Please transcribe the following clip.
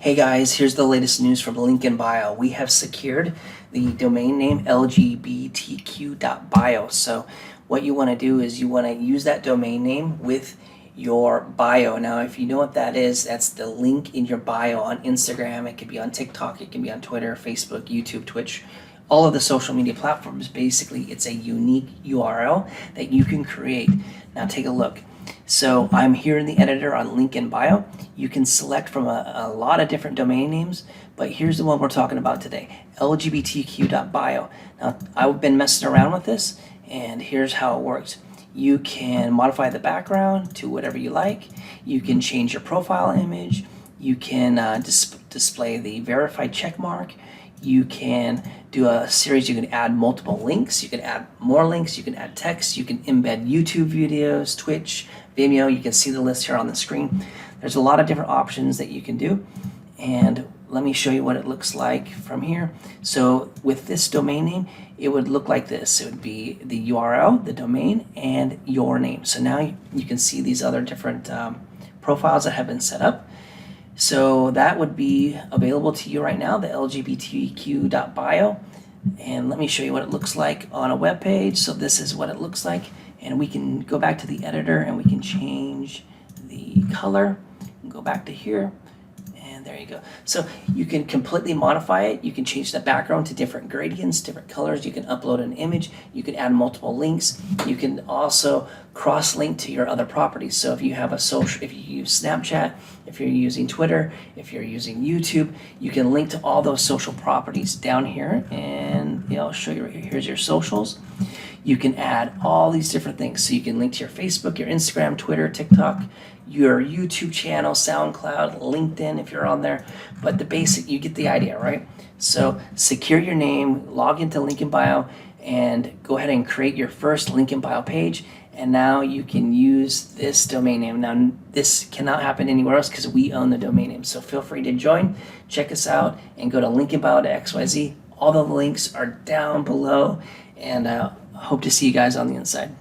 Hey guys, here's the latest news from LinkInBio. We have secured the domain name LGBTQ.bio. So what you want to do is you want to use that domain name with your bio. Now, if you know what that is, that's the link in your bio on Instagram. It could be on TikTok, it can be on Twitter, Facebook, YouTube, Twitch, all of the social media platforms. Basically, it's a unique URL that you can create. Now take a look. So I'm here in the editor on LinkInBio. You can select from a lot of different domain names, but here's the one we're talking about today, LGBTQ.bio. Now, I've been messing around with this, and here's how it works. You can modify the background to whatever you like. You can change your profile image. You can display the verified check mark. You can do a series. You can add multiple links. You can add more links. You can add text. You can embed YouTube videos, Twitch, Vimeo. You can see the list here on the screen. There's a lot of different options that you can do. And let me show you what it looks like from here. So with this domain name, it would look like this. It would be the URL, the domain, and your name. So now you can see these other different profiles that have been set up. So that would be available to you right now, the LGBTQ.bio. And let me show you what it looks like on a web page. So this is what it looks like. And we can go back to the editor and we can change the color and go back to here. And there you go. So you can completely modify it. You can change the background to different gradients, different colors. You can upload an image. You can add multiple links. You can also cross-link to your other properties. So if you have a social, if you use Snapchat, if you're using Twitter, if you're using YouTube, you can link to all those social properties down here. And I'll show you right here. Here's your socials. You can add all these different things. So you can link to your Facebook, your Instagram, Twitter, TikTok, your YouTube channel, SoundCloud, LinkedIn if you're on there. But the basic, you get the idea, right? So secure your name, log into LinkInBio, and go ahead and create your first LinkInBio page. And now you can use this domain name. Now this cannot happen anywhere else because we own the domain name. So feel free to join, check us out, and go to LinkInBio.xyz. All the links are down below, and hope to see you guys on the inside.